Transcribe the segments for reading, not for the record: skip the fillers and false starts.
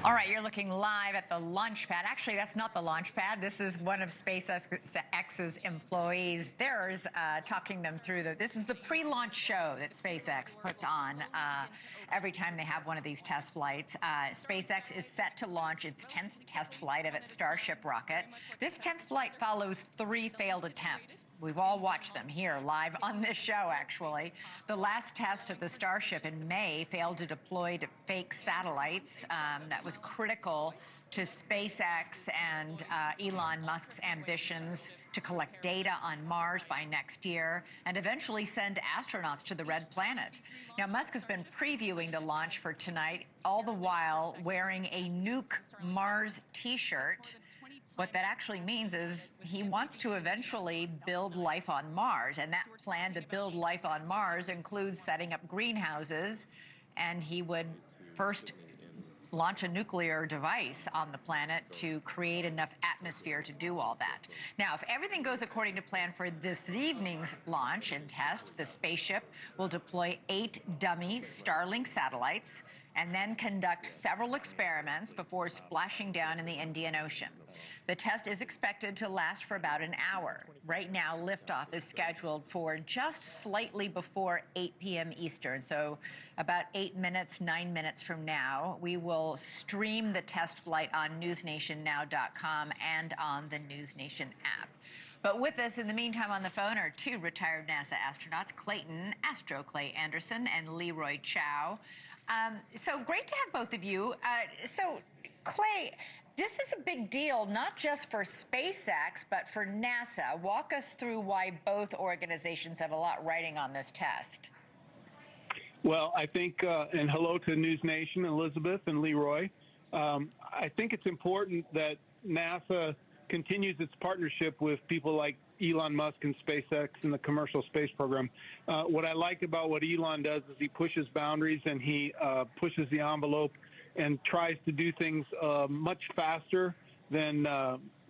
All right, you're looking live at the launch pad. Actually, that's not the launch pad. This is one of SpaceX's employees. Theirs talking them through this is the pre-launch show that SpaceX puts on every time they have one of these test flights. SpaceX is set to launch its 10th test flight of its Starship rocket. This 10th flight follows 3 failed attempts. We've all watched them here live on this show, actually. The last test of the Starship in May failed to deploy to fake satellites. That was critical to SpaceX and Elon Musk's ambitions to collect data on Mars by next year and eventually send astronauts to the Red Planet. Now, Musk has been previewing the launch for tonight, all the while wearing a Nuke Mars t-shirt. What that actually means is he wants to eventually build life on Mars, and that plan to build life on Mars includes setting up greenhouses, and he would first launch a nuclear device on the planet to create enough atmosphere to do all that. Now, if everything goes according to plan for this evening's launch and test, the spaceship will deploy 8 dummy Starlink satellites and then conduct several experiments before splashing down in the Indian Ocean. The test is expected to last for about an hour. Right now, liftoff is scheduled for just slightly before 8 p.m. Eastern, so about 9 minutes from now. We will stream the test flight on newsnationnow.com and on the NewsNation app. But with us in the meantime on the phone are 2 retired NASA astronauts, Clayton Clay Anderson and Leroy Chiao. So great to have both of you. So, Clay, this is a big deal, not just for SpaceX, but for NASA. Walk us through why both organizations have a lot riding on this test. Well, I think, and hello to News Nation, Elizabeth and Leroy. I think it's important that NASA continues its partnership with people like Elon Musk and SpaceX and the commercial space program. What I like about what Elon does is he pushes boundaries and he pushes the envelope and tries to do things much faster than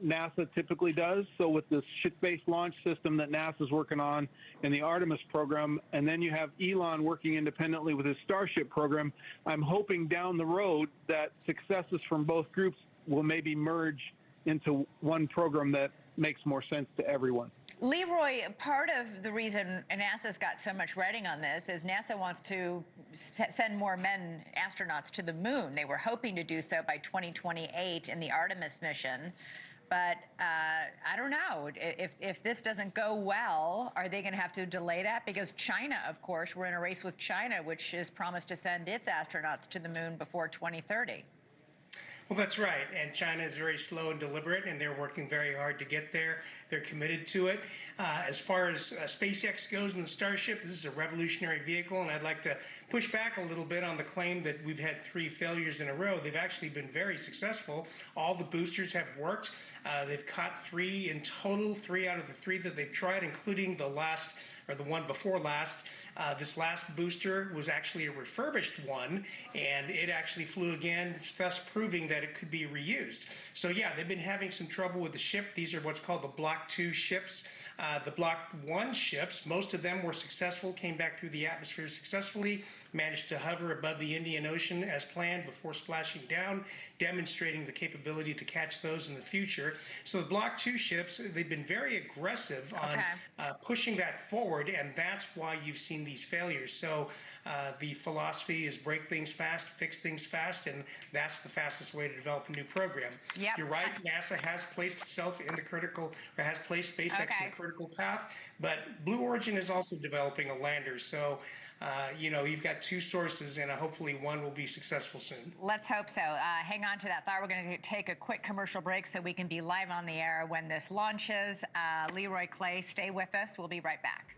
NASA typically does. So with this ship-based launch system that NASA's working on and the Artemis program, and then you have Elon working independently with his Starship program, I'm hoping down the road that successes from both groups will maybe merge into one program that makes more sense to everyone. Leroy, part of the reason NASA's got so much writing on this is NASA wants to send more astronauts to the moon. They were hoping to do so by 2028 in the Artemis mission. But I don't know, if this doesn't go well, are they going to have to delay that? Because China, of course, we're in a race with China, which is promised to send its astronauts to the moon before 2030. Well, that's right. And China is very slow and deliberate, and they're working very hard to get there. They're committed to it. As far as SpaceX goes in the Starship, this is a revolutionary vehicle, and I'd like to push back a little bit on the claim that we've had 3 failures in a row. They've actually been very successful. All the boosters have worked. They've caught 3 in total, 3 out of the 3 that they've tried, including the last, or the one before last. This last booster was actually a refurbished one, and it actually flew again, thus proving that it could be reused. So yeah, they've been having some trouble with the ship. These are what's called the Block 2 ships. The Block 1 ships, most of them were successful, came back through the atmosphere successfully, managed to hover above the Indian Ocean as planned before splashing down, demonstrating the capability to catch those in the future. So the Block 2 ships, they've been very aggressive on pushing that forward, and that's why you've seen these failures. So the philosophy is break things fast, fix things fast, and that's the fastest way to develop a new program. Yep. You're right, NASA has placed itself in the critical, or has placed SpaceX in the critical path, but Blue Origin is also developing a lander. So, you know, you've got 2 sources, and hopefully one will be successful soon. Let's hope so. Hang on to that thought. We're going to take a quick commercial break so we can be live on the air when this launches. Leroy, Clay, stay with us. We'll be right back.